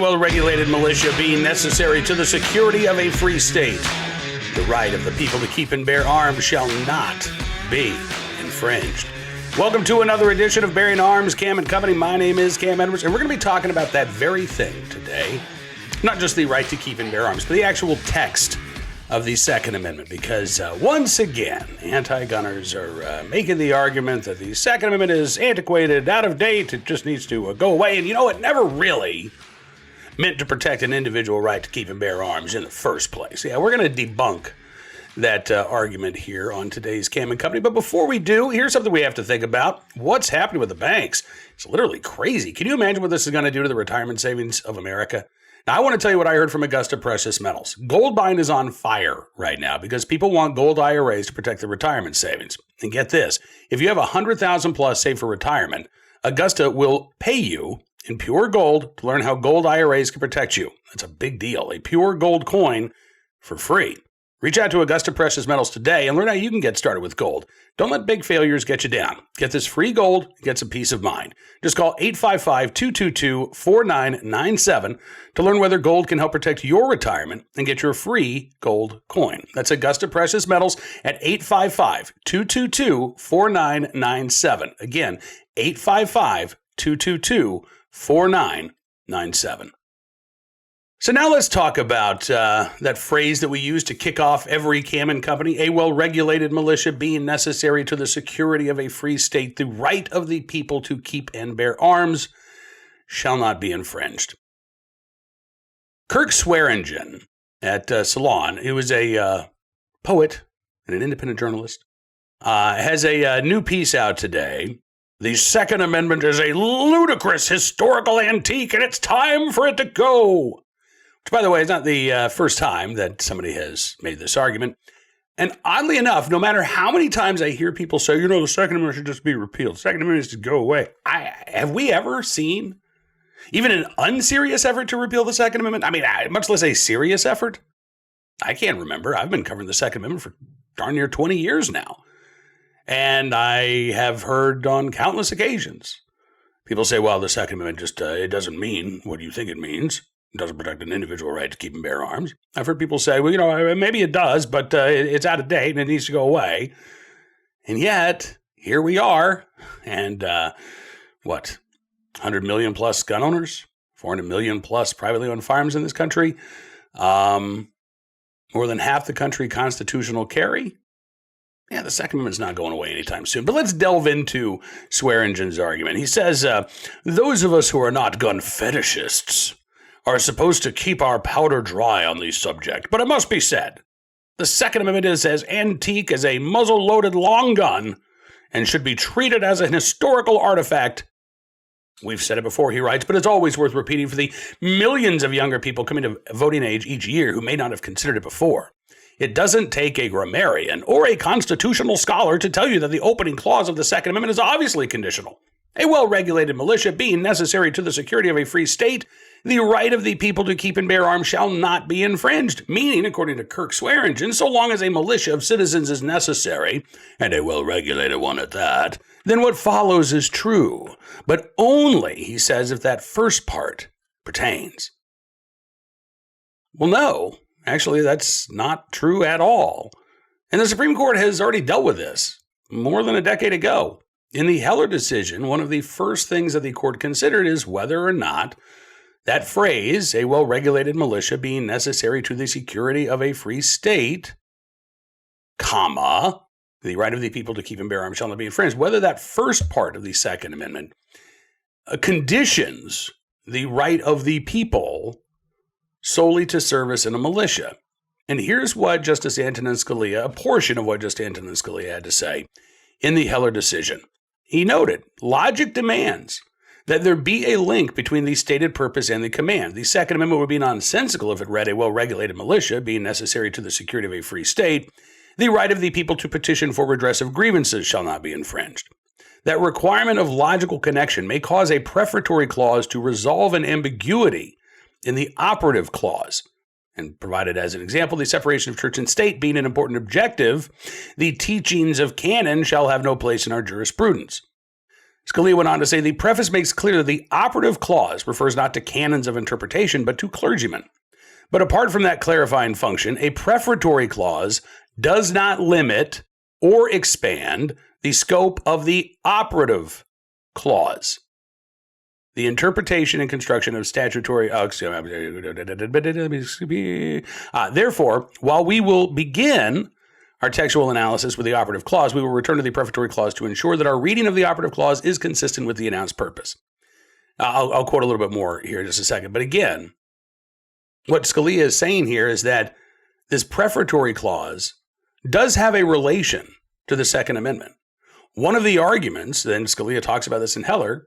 well-regulated militia being necessary to the security of a free state. The right of the people to keep and bear arms shall not be infringed. Welcome to another edition of Bearing Arms, Cam and Company. My name is Cam Edwards, and we're going to be talking about that very thing today. Not just the right to keep and bear arms, but the actual text of the Second Amendment, because once again, anti-gunners are making the argument that the Second Amendment is antiquated, out of date, it just needs to go away, and it never really meant to protect an individual right to keep and bear arms in the first place. Yeah, we're going to debunk that argument here on today's Cam and Company, but before we do, here's something we have to think about. What's happening with the banks? It's literally crazy. Can you imagine what this is going to do to the retirement savings of America? Now, I want to tell you what I heard from Augusta Precious Metals. Gold buying is on fire right now because people want gold IRAs to protect their retirement savings. And get this, if you have $100,000 plus saved for retirement, Augusta will pay you in pure gold to learn how gold IRAs can protect you. That's a big deal. A pure gold coin for free. Reach out to Augusta Precious Metals today and learn how you can get started with gold. Don't let big failures get you down. Get this free gold and get some peace of mind. Just call 855-222-4997 to learn whether gold can help protect your retirement and get your free gold coin. That's Augusta Precious Metals at 855-222-4997. Again, 855-222-4997. So now let's talk about that phrase that we use to kick off every Cam and Company, a well-regulated militia being necessary to the security of a free state. The right of the people to keep and bear arms shall not be infringed. Kirk Swearingen at Salon, who is a poet and an independent journalist, has a new piece out today. The Second Amendment is a ludicrous historical antique, and it's time for it to go. Which, by the way, is not the first time that somebody has made this argument. And oddly enough, no matter how many times I hear people say, the Second Amendment should just be repealed, the Second Amendment should go away. Have we ever seen even an unserious effort to repeal the Second Amendment? I mean, much less a serious effort. I can't remember. I've been covering the Second Amendment for darn near 20 years now. And I have heard on countless occasions people say, well, the Second Amendment just, it doesn't mean what you think it means. It doesn't protect an individual right to keep and bear arms. I've heard people say, well, maybe it does, but it's out of date and it needs to go away. And yet, here we are. And 100 million plus gun owners, 400 million plus privately owned firearms in this country, more than half the country constitutional carry. Yeah, the Second Amendment's not going away anytime soon. But let's delve into Swearingen's argument. He says, those of us who are not gun fetishists are supposed to keep our powder dry on the subject. But it must be said, the Second Amendment is as antique as a muzzle-loaded long gun and should be treated as an historical artifact. We've said it before, he writes, but it's always worth repeating for the millions of younger people coming to voting age each year who may not have considered it before. It doesn't take a grammarian or a constitutional scholar to tell you that the opening clause of the Second Amendment is obviously conditional. A well-regulated militia being necessary to the security of a free state, the right of the people to keep and bear arms shall not be infringed, meaning, according to Kirk Swearingen, so long as a militia of citizens is necessary, and a well-regulated one at that, then what follows is true, but only, he says, if that first part pertains. Well, no, actually, that's not true at all. And the Supreme Court has already dealt with this more than a decade ago. In the Heller decision, one of the first things that the court considered is whether or not that phrase, a well-regulated militia being necessary to the security of a free state, comma, the right of the people to keep and bear arms shall not be infringed, whether that first part of the Second Amendment conditions the right of the people solely to service in a militia. And here's what Justice Antonin Scalia, a portion of what Justice Antonin Scalia had to say in the Heller decision. He noted, logic demands that there be a link between the stated purpose and the command. The Second Amendment would be nonsensical if it read a well-regulated militia being necessary to the security of a free state. The right of the people to petition for redress of grievances shall not be infringed. That requirement of logical connection may cause a prefatory clause to resolve an ambiguity in the operative clause. And provided as an example, the separation of church and state being an important objective, the teachings of canon shall have no place in our jurisprudence. Scalia went on to say, the preface makes clear that the operative clause refers not to canons of interpretation, but to clergymen. But apart from that clarifying function, a prefatory clause does not limit or expand the scope of the operative clause. The interpretation and construction of statutory... therefore, while we will begin our textual analysis with the operative clause, we will return to the prefatory clause to ensure that our reading of the operative clause is consistent with the announced purpose. I'll quote a little bit more here in just a second. But again, what Scalia is saying here is that this prefatory clause does have a relation to the Second Amendment. One of the arguments, then Scalia talks about this in Heller,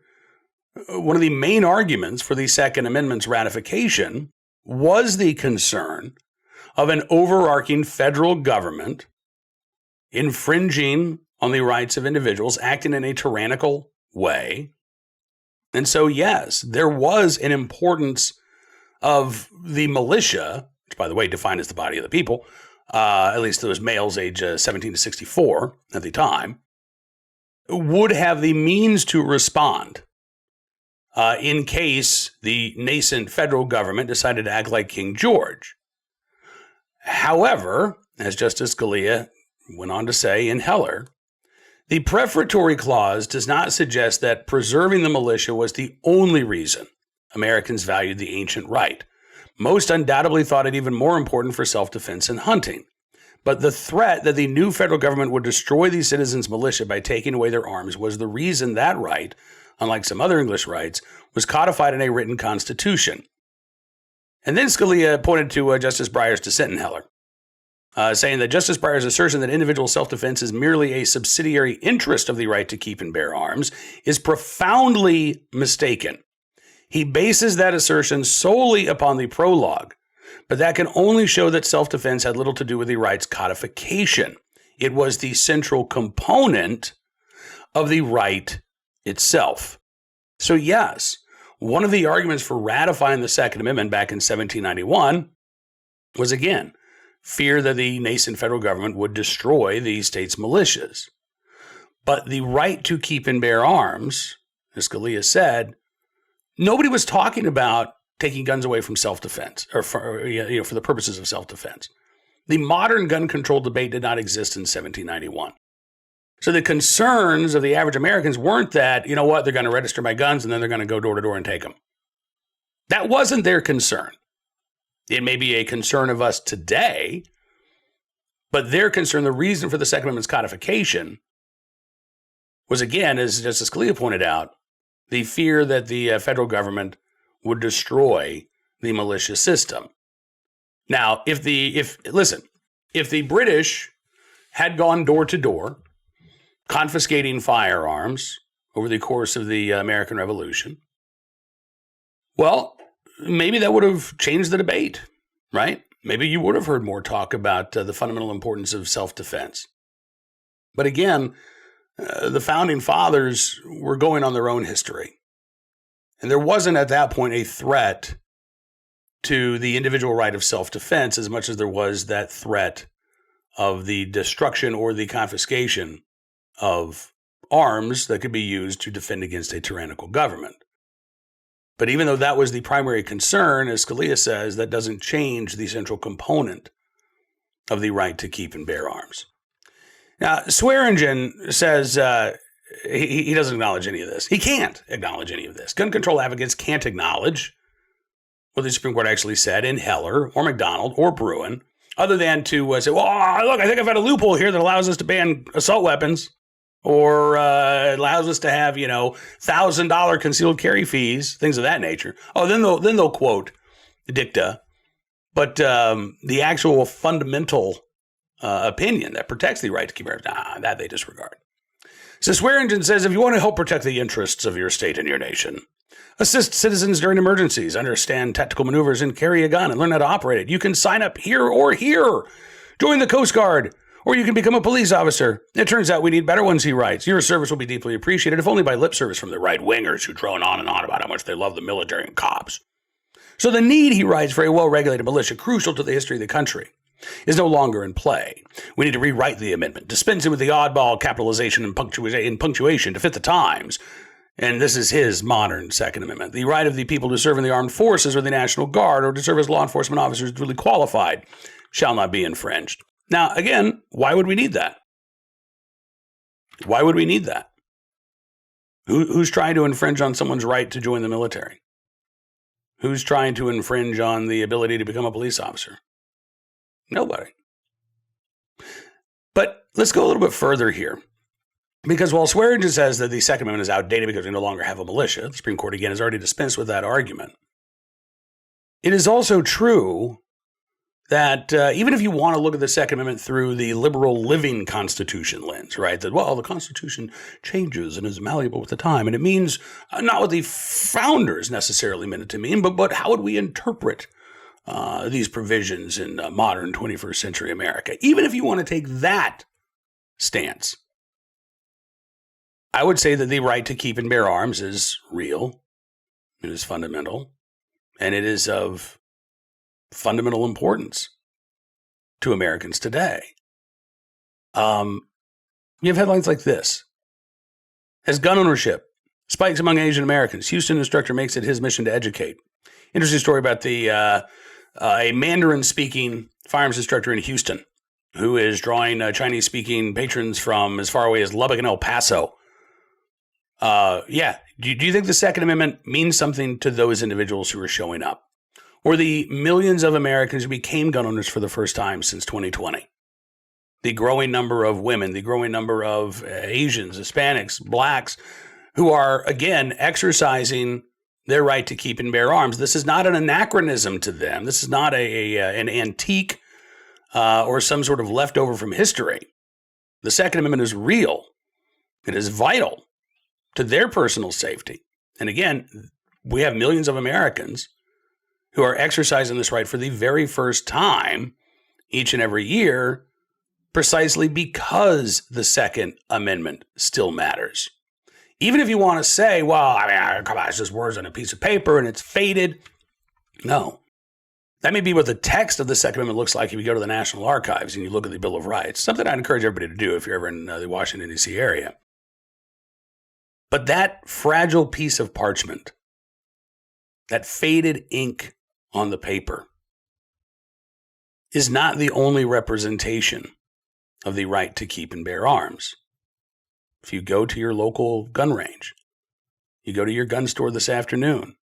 one of the main arguments for the Second Amendment's ratification was the concern of an overarching federal government infringing on the rights of individuals, acting in a tyrannical way. And so, yes, there was an importance of the militia, which, by the way, defined as the body of the people, at least those males age 17 to 64 at the time, would have the means to respond in case the nascent federal government decided to act like King George. However, as Justice Scalia went on to say in Heller, the prefatory clause does not suggest that preserving the militia was the only reason Americans valued the ancient right. Most undoubtedly thought it even more important for self-defense and hunting. But the threat that the new federal government would destroy the citizens' militia by taking away their arms was the reason that right, unlike some other English rights, was codified in a written constitution. And then Scalia pointed to Justice Breyer's dissent in Heller, saying that Justice Breyer's assertion that individual self-defense is merely a subsidiary interest of the right to keep and bear arms is profoundly mistaken. He bases that assertion solely upon the prologue, but that can only show that self-defense had little to do with the right's codification. It was the central component of the right itself. So yes, one of the arguments for ratifying the Second Amendment back in 1791 was, again, fear that the nascent federal government would destroy the state's militias. But the right to keep and bear arms, as Scalia said, nobody was talking about taking guns away from self-defense or for the purposes of self-defense. The modern gun control debate did not exist in 1791. So the concerns of the average Americans weren't that, you know what, they're going to register my guns and then they're going to go door to door and take them. That wasn't their concern. It may be a concern of us today, but their concern, the reason for the Second Amendment's codification was, again, as Justice Scalia pointed out, the fear that the federal government would destroy the militia system. Now, if the British had gone door to door, confiscating firearms over the course of the American Revolution, well, maybe that would have changed the debate, right? Maybe you would have heard more talk about the fundamental importance of self-defense. But again, the founding fathers were going on their own history. And there wasn't at that point a threat to the individual right of self-defense as much as there was that threat of the destruction or the confiscation of arms that could be used to defend against a tyrannical government. But even though that was the primary concern, as Scalia says, that doesn't change the central component of the right to keep and bear arms. Now, Swearingen says he doesn't acknowledge any of this. He can't acknowledge any of this. Gun control advocates can't acknowledge what the Supreme Court actually said in Heller or McDonald or Bruin, other than to say, well, look, I think I've got a loophole here that allows us to ban assault weapons or allows us to have, $1,000 concealed carry fees, things of that nature. Oh, then they'll quote dicta. But the actual fundamental opinion that protects the right to keep arms, that they disregard. So Swearingen says, if you want to help protect the interests of your state and your nation, assist citizens during emergencies, understand tactical maneuvers, and carry a gun and learn how to operate it, you can sign up here or here. Join the Coast Guard, or you can become a police officer. It turns out we need better ones, he writes. Your service will be deeply appreciated, if only by lip service from the right-wingers who drone on and on about how much they love the military and cops. So the need, he writes, for a well-regulated militia, crucial to the history of the country, is no longer in play. We need to rewrite the amendment, dispensing with the oddball capitalization and punctuation to fit the times. And this is his modern Second Amendment. The right of the people to serve in the armed forces or the National Guard or to serve as law enforcement officers duly qualified shall not be infringed. Now, again, why would we need that? Why would we need that? Who's trying to infringe on someone's right to join the military? Who's trying to infringe on the ability to become a police officer? Nobody. But let's go a little bit further here. Because while Swearingen says that the Second Amendment is outdated because we no longer have a militia, the Supreme Court, again, has already dispensed with that argument. It is also true that even if you want to look at the Second Amendment through the liberal living Constitution lens, right, that, well, the Constitution changes and is malleable with the time, and it means not what the founders necessarily meant it to mean, but how would we interpret these provisions in modern 21st century America? Even if you want to take that stance, I would say that the right to keep and bear arms is real, it is fundamental, and it is of fundamental importance to Americans today. You have headlines like this. As gun ownership spikes among Asian Americans, Houston instructor makes it his mission to educate. Interesting story about the a Mandarin-speaking firearms instructor in Houston who is drawing Chinese-speaking patrons from as far away as Lubbock and El Paso. Do you think the Second Amendment means something to those individuals who are showing up? Or the millions of Americans who became gun owners for the first time since 2020? The growing number of women, the growing number of Asians, Hispanics, blacks, who are, again, exercising their right to keep and bear arms. This is not an anachronism to them. This is not an antique or some sort of leftover from history. The Second Amendment is real. It is vital to their personal safety. And again, we have millions of Americans who are exercising this right for the very first time each and every year, precisely because the Second Amendment still matters. Even if you want to say, well, come on, it's just words on a piece of paper and it's faded. No. That may be what the text of the Second Amendment looks like if you go to the National Archives and you look at the Bill of Rights. Something I'd encourage everybody to do if you're ever in the Washington, D.C. area. But that fragile piece of parchment, that faded ink on the paper, is not the only representation of the right to keep and bear arms. If you go to your local gun range, you go to your gun store this afternoon,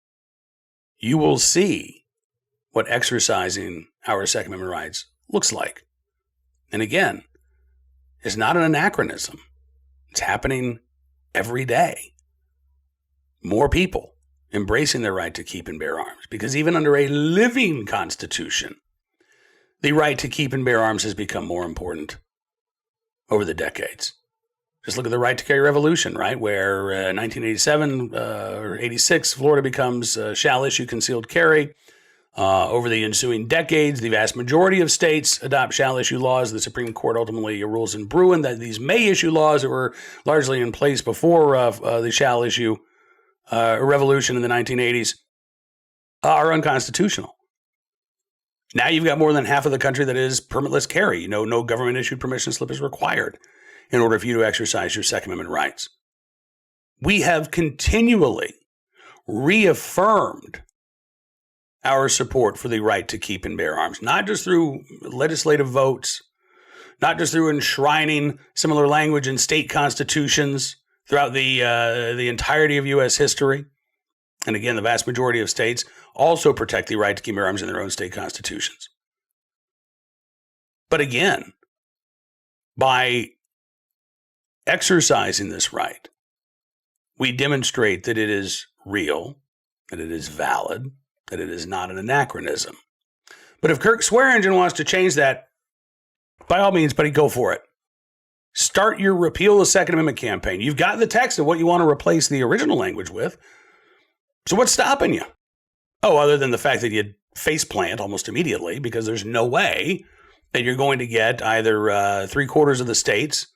you will see what exercising our Second Amendment rights looks like. And again, it's not an anachronism. It's happening every day. More people embracing their right to keep and bear arms, because even under a living Constitution, the right to keep and bear arms has become more important over the decades. Just look at the right to carry revolution, right? Where 1987 or 86, Florida becomes shall issue concealed carry. Over the ensuing decades, the vast majority of states adopt shall issue laws. The Supreme Court ultimately rules in Bruin that these may issue laws that were largely in place before the shall issue revolution in the 1980s are unconstitutional. Now you've got more than half of the country that is permitless carry. No government-issued permission slip is required in order for you to exercise your Second Amendment rights. We have continually reaffirmed our support for the right to keep and bear arms, not just through legislative votes, not just through enshrining similar language in state constitutions throughout the entirety of U.S. history. And again, the vast majority of states also protect the right to keep and bear arms in their own state constitutions. But again, by exercising this right, we demonstrate that it is real, that it is valid, that it is not an anachronism. But if Kirk Swearingen wants to change that, by all means, buddy, go for it. Start your repeal the Second Amendment campaign. You've got the text of what you want to replace the original language with. So what's stopping you? Oh, other than the fact that you'd faceplant almost immediately, because there's no way that you're going to get either 3/4 of the states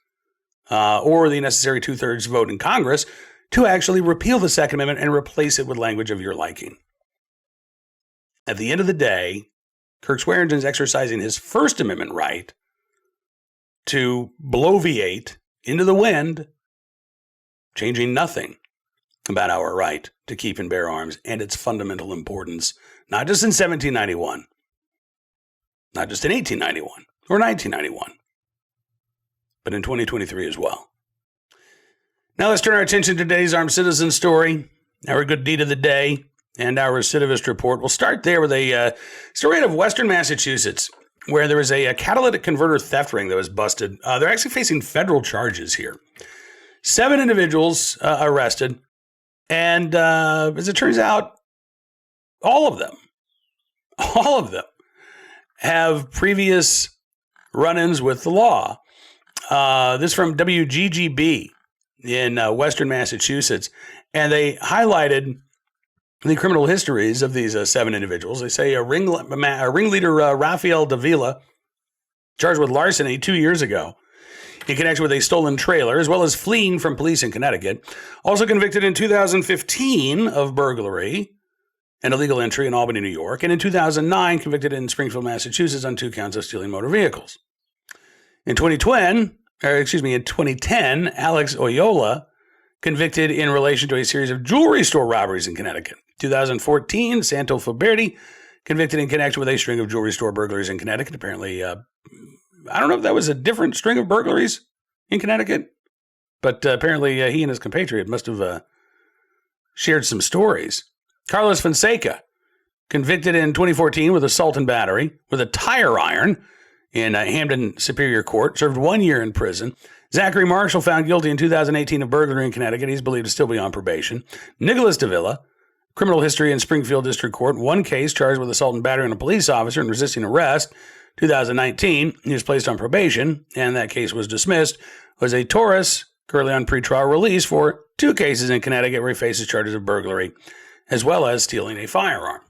or the necessary 2/3 vote in Congress to actually repeal the Second Amendment and replace it with language of your liking. At the end of the day, Kirk Swearingen is exercising his First Amendment right to bloviate into the wind, changing nothing about our right to keep and bear arms and its fundamental importance, not just in 1791, not just in 1891 or 1991, but in 2023 as well. Now let's turn our attention to today's armed citizen story, our good deed of the day, and our recidivist report. We'll start there with a story out of Western Massachusetts, where there was a catalytic converter theft ring that was busted. They're actually facing federal charges here. 7 individuals arrested, and as it turns out, all of them have previous run-ins with the law. This from WGGB in Western Massachusetts, and they highlighted the criminal histories of these 7 individuals. They say a ringleader, Rafael Davila, charged with larceny 2 years ago in connection with a stolen trailer, as well as fleeing from police in Connecticut. Also convicted in 2015 of burglary and illegal entry in Albany, New York, and in 2009 convicted in Springfield, Massachusetts on 2 counts of stealing motor vehicles. In 2010, Alex Oyola convicted in relation to a series of jewelry store robberies in Connecticut. 2014, Santo Faberti convicted in connection with a string of jewelry store burglaries in Connecticut. Apparently, I don't know if that was a different string of burglaries in Connecticut, but apparently he and his compatriot must have shared some stories. Carlos Fonseca convicted in 2014 with assault and battery with a tire iron in Hamden Superior Court, served 1 year in prison. Zachary Marshall found guilty in 2018 of burglary in Connecticut. He's believed to still be on probation. Nicholas Davila, criminal history in Springfield District Court, 1 case charged with assault and battery on a police officer and resisting arrest. 2019, he was placed on probation, and that case was dismissed. Was a Taurus, currently on pretrial release for 2 cases in Connecticut where he faces charges of burglary, as well as stealing a firearm.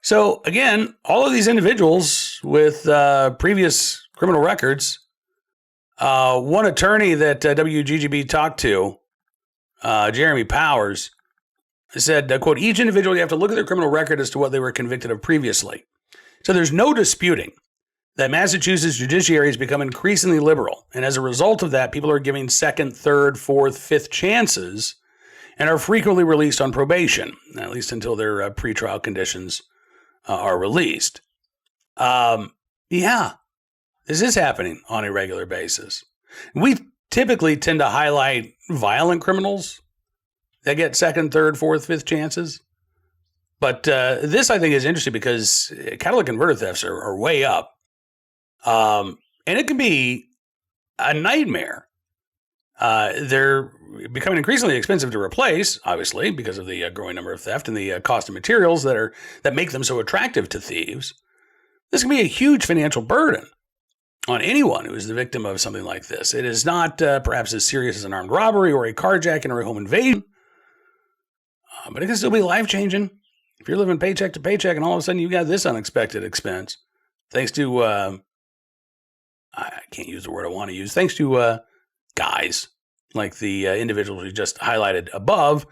So, again, all of these individuals with previous criminal records, one attorney that WGGB talked to, Jeremy Powers, said, quote, each individual, you have to look at their criminal record as to what they were convicted of previously. So there's no disputing that Massachusetts judiciary has become increasingly liberal. And as a result of that, people are giving 2nd, 3rd, 4th, 5th chances and are frequently released on probation, at least until their pretrial conditions are released. Yeah, this is happening on a regular basis. We typically tend to highlight violent criminals that get 2nd, 3rd, 4th, 5th chances. But this, I think, is interesting because catalytic converter thefts are way up. And it can be a nightmare. They're becoming increasingly expensive to replace, obviously, because of the growing number of theft and the cost of materials that make them so attractive to thieves. This can be a huge financial burden on anyone who is the victim of something like this. It is not perhaps as serious as an armed robbery or a carjacking or a home invasion, but it can still be life-changing. If you're living paycheck to paycheck and all of a sudden you got this unexpected expense, thanks to, I can't use the word I want to use, thanks to guys like the individuals we just highlighted above,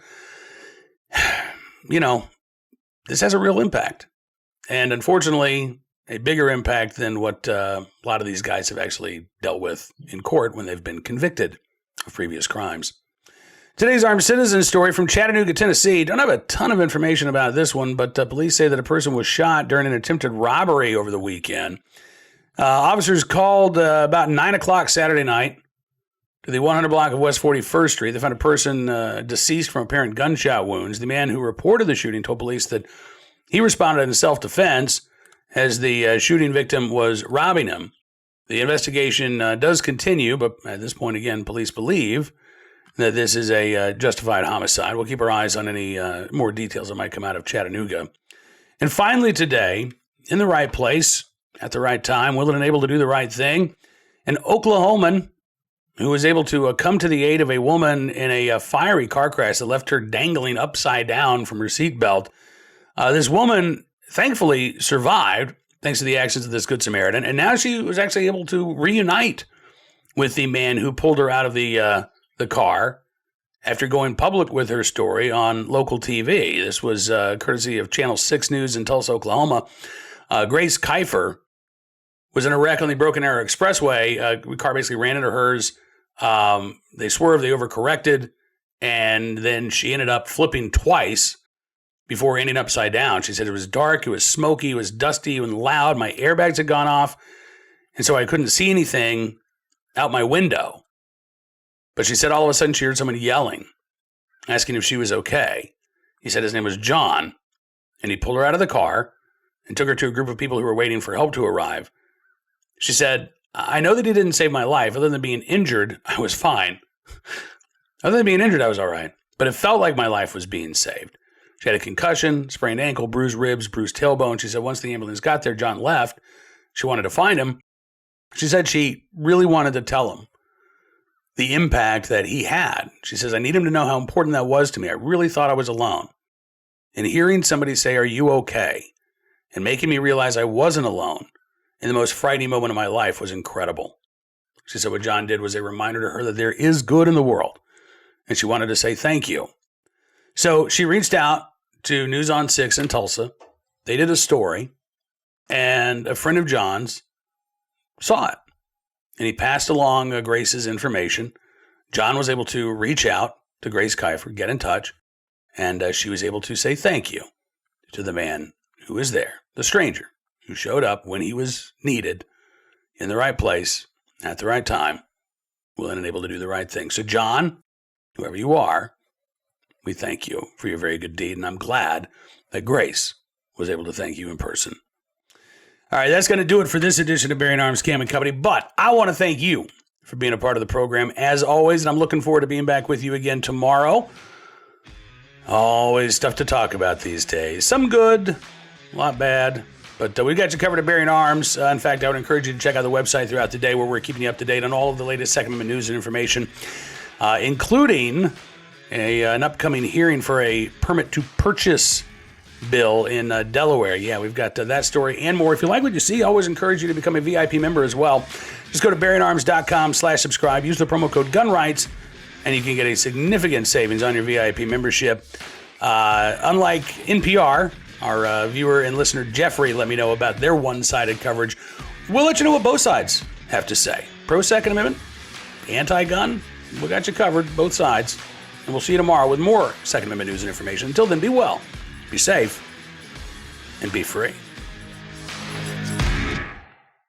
you know, this has a real impact. And unfortunately, a bigger impact than what a lot of these guys have actually dealt with in court when they've been convicted of previous crimes. Today's armed citizen story from Chattanooga, Tennessee. Don't have a ton of information about this one, but police say that a person was shot during an attempted robbery over the weekend. Officers called about 9 o'clock Saturday night to the 100 block of West 41st Street. They found a person deceased from apparent gunshot wounds. The man who reported the shooting told police that he responded in self-defense as the shooting victim was robbing him. The investigation does continue, but at this point, again, police believe that this is a justified homicide. We'll keep our eyes on any more details that might come out of Chattanooga. And finally today, in the right place, at the right time, willing and able to do the right thing, an Oklahoman who was able to come to the aid of a woman in a fiery car crash that left her dangling upside down from her seatbelt. This woman thankfully survived thanks to the actions of this Good Samaritan, and now she was actually able to reunite with the man who pulled her out of the car after going public with her story on local TV. This was courtesy of Channel 6 News in Tulsa, Oklahoma. Grace Kiefer was in a wreck on the Broken Arrow Expressway. The car basically ran into hers. They swerved, they overcorrected, And then she ended up flipping twice before ending upside down. She said it was dark, it was smoky, it was dusty and loud. My airbags had gone off. And so I couldn't see anything out my window. But she said all of a sudden she heard someone yelling, asking if she was okay. He said his name was John. And he pulled her out of the car and took her to a group of people who were waiting for help to arrive. She said, I know that he didn't save my life. Other than being injured, I was fine. Other than being injured, I was all right. But it felt like my life was being saved. She had a concussion, sprained ankle, bruised ribs, bruised tailbone. She said once the ambulance got there, John left. She wanted to find him. She said she really wanted to tell him the impact that he had. She says, I need him to know how important that was to me. I really thought I was alone. And hearing somebody say, are you okay? And making me realize I wasn't alone in the most frightening moment of my life was incredible. She said what John did was a reminder to her that there is good in the world. And she wanted to say thank you. So she reached out to News on 6 in Tulsa. They did a story. And a friend of John's saw it. And he passed along Grace's information. John was able to reach out to Grace Kiefer, get in touch. And she was able to say thank you to the man who was there, the stranger who showed up when he was needed in the right place at the right time, willing and able to do the right thing. So John, whoever you are, we thank you for your very good deed. And I'm glad that Grace was able to thank you in person. All right, that's going to do it for this edition of Bearing Arms Cam & Company. But I want to thank you for being a part of the program as always. And I'm looking forward to being back with you again tomorrow. Always stuff to talk about these days. Some good, a lot bad. But we got you covered at Bearing Arms. In fact, I would encourage you to check out the website throughout the day where we're keeping you up to date on all of the latest Second Amendment news and information, including an upcoming hearing for a permit to purchase bill in Delaware. Yeah, we've got that story and more. If you like what you see, I always encourage you to become a VIP member as well. Just go to bearingarms.com/subscribe. Use the promo code GUNRIGHTS, and you can get a significant savings on your VIP membership. Unlike NPR, our viewer and listener Jeffrey let me know about their one-sided coverage. We'll let you know what both sides have to say. Pro-Second Amendment, anti-gun, we got you covered, both sides. And we'll see you tomorrow with more Second Amendment news and information. Until then, be well, be safe, and be free.